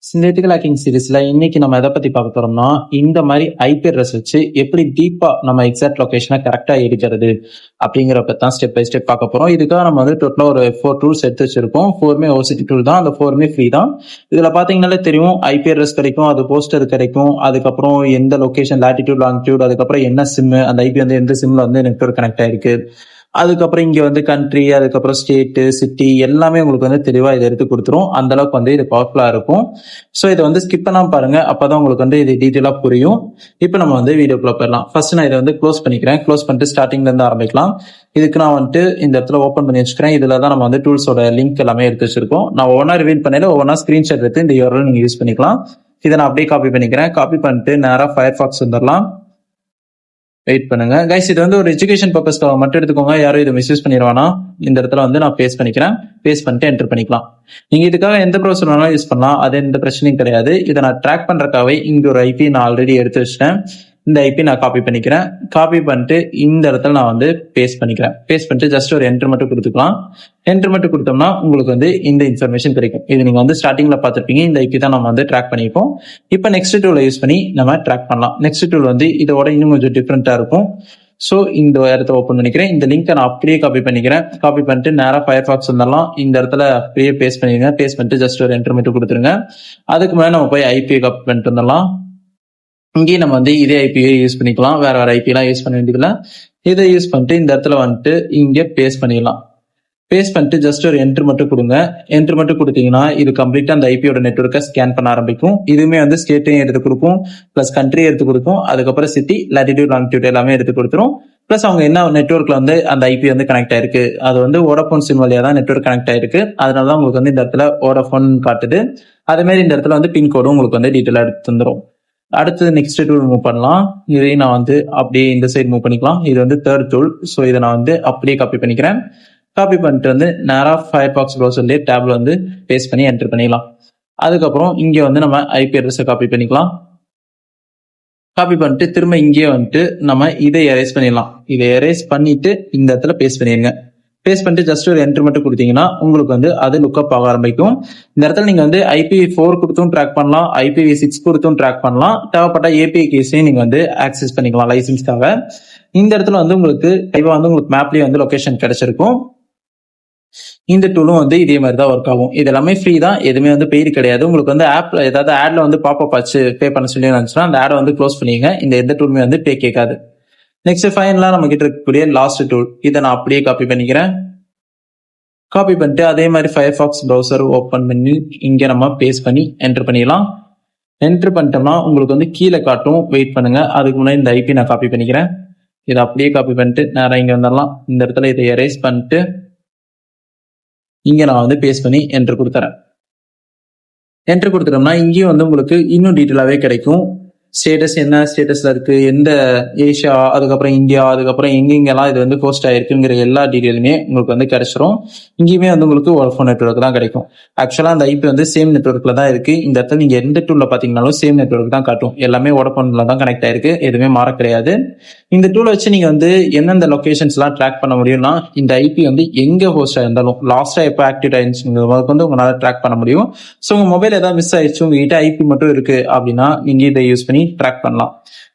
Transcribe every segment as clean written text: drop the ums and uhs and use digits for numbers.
சிந்தெடிக்கல் hacking சீரிஸ்ல இன்னைக்கு நம்ம எதை பத்தி பார்க்க போறோம்னா, இந்த மாதிரி ஐபி அட்ரஸ் வச்சு எப்படி டீப்பா நம்ம எக்ஸாக்ட் லொகேஷனை கரெக்டா எடுக்கிறது அப்படிங்கிறப்ப தான் ஸ்டெப் பை ஸ்டெப் பார்க்க போறோம். இதுக்காக நம்ம வந்து டோட்டலா ஒரு 4 டூல்ஸ் எடுத்து வச்சிருக்கோம். 4மே ஓசிடி டூல் தான். அந்த 4மே ஃப்ரீ தான். இதுல பாத்தீங்கன்னாலே தெரியும், ஐபி அட்ரஸ் கிடைக்கும், அது போஸ்டர் கிடைக்கும், அதுக்கப்புறம் எந்த லொகேஷன், லாட்டிடியூட், லாங்கிடியூட், அதுக்கப்புறம் என்ன சிம், அந்த ஐபி வந்து எந்த சிம்ல வந்து நெட்வொர்க் கனெக்ட் ஆயிருக்கு, அதுக்கப்புறம் இங்க வந்து கண்ட்ரி, அதுக்கப்புறம் ஸ்டேட், சிட்டி எல்லாமே உங்களுக்கு வந்து தெளிவா இதை எடுத்து கொடுத்துரும். அந்த அளவுக்கு வந்து இது பவர்ஃபுல்லா இருக்கும். ஸோ இதை வந்து ஸ்கிப் பண்ணாம பாருங்க, அப்பதான் உங்களுக்கு வந்து இது டீட்டெயிலா புரியும். இப்போ நம்ம வந்து வீடியோக்குள்ள போயிடலாம். ஃபர்ஸ்ட் நான் இதை வந்து க்ளோஸ் பண்ணிக்கிறேன். க்ளோஸ் பண்ணிட்டு ஸ்டார்டிங்ல இருந்து ஆரம்பிக்கலாம். இதுக்கு நான் வந்துட்டு இந்த இடத்துல ஓப்பன் பண்ணி வச்சுக்கிறேன். இதுல தான் நம்ம வந்து டூல்ஸோட லிங்க் எல்லாமே எடுத்து வச்சிருக்கோம். நான் ஒவ்வொன்றா ரிவீல் பண்ணல, ஒவ்வொன்றா ஸ்கிரீன்ஷாட் எடுத்து இந்த URL நீங்க யூஸ் பண்ணிக்கலாம். இதை நான் அப்படியே காப்பி பண்ணிக்கிறேன். காப்பி பண்ணிட்டு நேரா ஃபயர்ஃபாக்ஸ் வந்துடலாம். வெயிட் பண்ணுங்க கைஸ், இது வந்து ஒரு எஜுகேஷன் பர்பஸ்க்காக மட்டும் எடுத்துக்கோங்க, யாரும் இதை மிஸ்யூஸ் பண்ணிடுவானா. இந்த இடத்துல வந்து நான் பேஸ்ட் பண்ணிக்கிறேன். பேஸ்ட் பண்ணிட்டு என்டர் பண்ணிக்கலாம். நீங்க இதுக்காக எந்த ப்ரௌசர் வேணாலும் யூஸ் பண்ணலாம், அது எந்த பிரச்சனையும் கிடையாது. இதை நான் ட்ராக் பண்றதுக்காகவே இங்க ஒரு ஐபி நான் ஆல்ரெடி எடுத்து வச்சிட்டேன். இந்த ஐபி நான் காப்பி பண்ணிக்கிறேன். காப்பி பண்ணிட்டு இந்த இடத்துல நான் வந்து பேஸ்ட் பண்ணிக்கிறேன். பேஸ்ட் பண்ணிட்டு ஜஸ்ட் ஒரு என்டர் மட்டும் கொடுத்துக்கலாம். என்டர் மட்டும் கொடுத்தோம்னா உங்களுக்கு வந்து இந்த இன்ஃபர்மேஷன் கிடைக்கும். இது நீங்க வந்து ஸ்டார்டிங்ல பார்த்துருப்பீங்க. இந்த ஐபி தான் நம்ம வந்து ட்ராக் பண்ணிப்போம். இப்போ நெக்ஸ்ட் டூலை யூஸ் பண்ணி நம்ம ட்ராக் பண்ணலாம். நெக்ஸ்ட் டூல் வந்து இதோட இன்னும் கொஞ்சம் டிஃப்ரெண்டா இருக்கும். ஸோ இந்த இடத்த ஓப்பன் பண்ணிக்கிறேன். இந்த லிங்கை நான் அப்படியே காப்பி பண்ணிக்கிறேன். காப்பி பண்ணிட்டு நேராக ஃபயர்ஃபாக்ஸ் வந்துடலாம். இந்த இடத்துல அப்படியே பேஸ்ட் பண்ணிடுங்க. பேஸ்ட் பண்ணிட்டு ஜஸ்ட் ஒரு என்டர் மட்டும் கொடுத்துருங்க. அதுக்கு மேலே நம்ம போய் ஐபியை காப்பி பண்ணிட்டு வந்துடலாம். இங்கேயும் நம்ம வந்து இதே ஐபியை யூஸ் பண்ணிக்கலாம். வேற ஐபிலாம் யூஸ் பண்ண வேண்டியதில்லை. இதை யூஸ் பண்ணிட்டு இந்த இடத்துல வந்துட்டு இங்கே பேஸ்ட் பண்ணிடலாம். பேஸ்ட் பண்ணிட்டு ஜஸ்ட் ஒரு என்ட்ரு மட்டும் கொடுங்க. என்ட்ரு மட்டும் கொடுத்தீங்கன்னா இது கம்ப்ளீட்டா அந்த ஐபியோட நெட்வொர்க்கை ஸ்கேன் பண்ண ஆரம்பிக்கும். இதுவுமே வந்து ஸ்டேட்டையும் எடுத்து கொடுக்கும், பிளஸ் கண்ட்ரியும் எடுத்து கொடுக்கும், அதுக்கப்புறம் சிட்டி, லாட்டிடியூட், லாங்கிடியூட் எல்லாமே எடுத்து கொடுத்துரும். பிளஸ் அவங்க என்ன நெட்வொர்க்ல வந்து அந்த ஐபி வந்து கனெக்ட் ஆயிருக்கு, அது வந்து வோடாஃபோன் சிம் வழியா தான் நெட்வொர்க் கனெக்ட் ஆயிருக்கு. அதனாலதான் உங்களுக்கு வந்து இந்த இடத்துல வோடாஃபோன் காட்டுது. அதே மாதிரி இந்த இடத்துல வந்து பின்கோடும் உங்களுக்கு வந்து டீட்டெயிலா எடுத்து தந்துடும். அடுத்தது நெக்ஸ்ட் டூல் மூவ் பண்ணலாம். இதையும் நான் வந்து அப்படியே இந்த சைடு மூவ் பண்ணிக்கலாம். இது வந்து தேர்ட் டூல். ஸோ இதை நான் வந்து அப்படியே காப்பி பண்ணிக்கிறேன். காப்பி பண்ணிட்டு வந்து நேராக ஃபயர்பாக்ஸ் ப்ரௌசர்லேயே டேப்ல வந்து பேஸ்ட் பண்ணி என்டர் பண்ணிடலாம். அதுக்கப்புறம் இங்கே வந்து நம்ம ஐபி அட்ரஸை காப்பி பண்ணிக்கலாம். காப்பி பண்ணிட்டு திரும்ப இங்கேயே வந்துட்டு நம்ம இதை எரேஸ் பண்ணிடலாம். இதை எரேஸ் பண்ணிட்டு இந்த இடத்துல பேஸ்ட் பண்ணிடுங்க. பேஸ்ட் பண்ணிட்டு ஜஸ்ட் ஒரு என்ட்ரு மட்டும் கொடுத்தீங்கன்னா உங்களுக்கு வந்து அது லுக்அப் ஆக ஆரம்பிக்கும். இந்த இடத்துல நீங்க வந்து IPv4 கொடுத்தும் ட்ராக் பண்ணலாம், IPv6 கொடுத்தும் ட்ராக் பண்ணலாம். தேவைப்பட்ட API கேஸையும் நீங்க வந்து ஆக்சஸ் பண்ணிக்கலாம் லைசன்ஸ்க்காக. இந்த இடத்துல வந்து உங்களுக்கு மேப்லயே வந்து லொகேஷன் கிடைச்சிருக்கும். இந்த டூலும் வந்து இதே மாதிரி தான் ஒர்க் ஆகும். இது எல்லாமே ஃப்ரீ தான், எதுவுமே வந்து பெய்டு கிடையாது. உங்களுக்கு வந்து ஆப்ல ஏதாவது ஆட்ல வந்து பாப்பப் ஆச்சு பே பண்ண சொல்லி இருந்துச்சுன்னா அந்த ஆடை வந்து க்ளோஸ் பண்ணிங்க. இந்த எந்த டூலுமே வந்து பே கேட்காது. நெக்ஸ்ட் ஃபைனலா நம்ம கிட்ட இருக்கக்கூடிய லாஸ்ட் டூல், இதை நான் அப்படியே காப்பி பண்ணிக்கிறேன். காப்பி பண்ணிட்டு அதே மாதிரி ஃபயர்ஃபாக்ஸ் ப்ரௌசர் ஓப்பன் பண்ணி இங்க நம்ம பேஸ்ட் பண்ணி என்டர் பண்ணிடலாம். என்டர் பண்ணிட்டோம்னா உங்களுக்கு வந்து கீழே காட்டும், வெயிட் பண்ணுங்க. அதுக்கு முன்னாடி இந்த ஐபி நான் காப்பி பண்ணிக்கிறேன். இதை அப்படியே காப்பி பண்ணிட்டு நேரம் இங்க வந்துடலாம். இந்த இடத்துல இதை எரேஸ் பண்ணிட்டு இங்க நான் வந்து பேஸ்ட் பண்ணி என்டர் கொடுத்துறேன். என்டர் கொடுத்துட்டோம்னா இங்கேயும் வந்து உங்களுக்கு இன்னும் டீட்டெயிலாவே கிடைக்கும். ஸ்டேட்டஸ் என்ன ஸ்டேட்டஸ்ல இருக்கு, எந்த ஏஷியா, அதுக்கப்புறம் இந்தியா, அதுக்கப்புறம் எங்கெங்கெல்லாம் இது வந்து ஹோஸ்ட் ஆயிருக்குங்கிற எல்லா டீட்டெயிலுமே உங்களுக்கு வந்து கிடைச்சிரும். இங்கேயுமே வந்து உங்களுக்கு வோடாஃபோன் நெட்வொர்க் தான் கிடைக்கும். ஆக்சுவலா அந்த ஐபி வந்து சேம் நெட்வொர்க்ல தான் இருக்கு. இந்த இடத்துல நீங்க எந்த டூல்ல பாத்தீங்கன்னாலும் சேம் நெட்வொர்க் தான் காட்டும். எல்லாமே வோடாஃபோன்ல தான் கனெக்ட் ஆயிருக்கு, எதுவுமே மாற கிடையாது. இந்த டூலை வச்சு நீங்க வந்து எந்தெந்த லொகேஷன்ஸ் எல்லாம் ட்ராக் பண்ண முடியும்னா, இந்த ஐபி வந்து எங்க ஹோஸ்ட் ஆயிருந்தாலும் லாஸ்டா எப்போ ஆக்டிவேட் ஆயிருந்துச்சு வந்து உங்களால ட்ராக் பண்ண முடியும். ஸோ உங்க மொபைல் ஏதாவது மிஸ் ஆயிடுச்சு, உங்ககிட்ட ஐபி மட்டும் இருக்கு அப்படின்னா நீங்க இதை யூஸ் பண்ணி ட்ராக் பண்ணலாம்.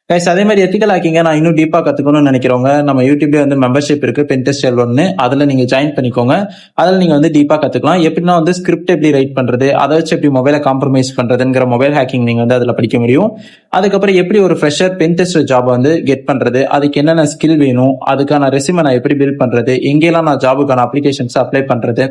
கைஸ், அதே மாதிரி எத்திக்கல் ஹேக்கிங்க நான் இன்னும் டீப்பா கத்துக்கணும்னு நினைக்கிறவங்க நம்ம யூடியூப்ல வந்து மெம்பர்ஷிப் இருக்கு, பென்டெஸ்ட் L1, அதுல நீங்க ஜாயின் பண்ணிக்கோங்க. அதுல நீங்க வந்து டீப்பா கத்துக்கலாம். எப்படின்னா வந்து ஸ்கிரிப்ட் எப்படி ரைட் பண்றது, அதை வச்சு எப்படி மொபைலை காம்ப்ரமைஸ் பண்றதுங்கிற மொபைல் ஹேக்கிங் நீங்க வந்து அதுல படிக்க முடியும். அதுக்கப்புறம் எப்படி ஒரு ஃப்ரெஷர் பென்டெஸ்ட் ஜாப் வந்து கெட் பண்றது, அதுக்கு என்னென்ன ஸ்கில் வேணும், அதுக்கான ரெசியூமை நான் எப்படி பில்ட் பண்றது, எங்கெல்லாம் நான் ஜாபுக்கான அப்ளிகேஷன்ஸ் அப்ளை பண்றது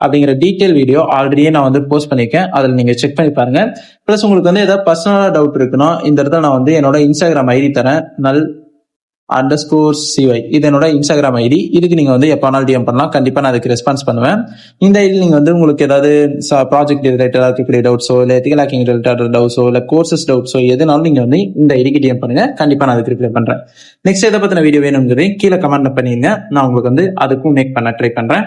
அப்படிங்கிற டீடைல் வீடியோ ஆல்ரெடியே நான் வந்து போஸ்ட் பண்ணிருக்கேன். அதில் நீங்க செக் பண்ணி பாருங்க. பிளஸ் உங்களுக்கு வந்து ஏதாவது பர்சனலா டவுட் இருக்குன்னா இந்த இடத்துல நான் வந்து என்னோட இன்ஸ்டாகிராம் ஐடி தரேன், null_cy. இது என்னோட இன்ஸ்டாகிராம் ஐடி. இதுக்கு நீங்க வந்து எப்போ டிஎம் பண்ணலாம், கண்டிப்பா நான் அதுக்கு ரெஸ்பான்ஸ் பண்ணுவேன். இந்த ஐடி நீங்க வந்து உங்களுக்கு ஏதாவது ப்ராஜெக்ட் ரிலேட்டடா இருக்கக்கூடிய டவுட்ஸோ, இல்லை எத்திக்கல் ஹேக்கிங் ரிலேட்டட் டவுட்ஸோ, இல்லை கோர்சஸ் டவுட்ஸோ எதுனாலும் நீங்க வந்து இந்த ஐடிக்கு டிஎம் பண்ணுங்க, கண்டிப்பா நான் அதுக்கு ரிப்ளை பண்றேன். நெக்ஸ்ட் எதை பத்தின வீடியோ வேணுங்கிறது கீழே கமெண்ட் பண்ணிருங்க, நான் உங்களுக்கு வந்து அதுக்கும் மேக் பண்ண ட்ரை பண்றேன்.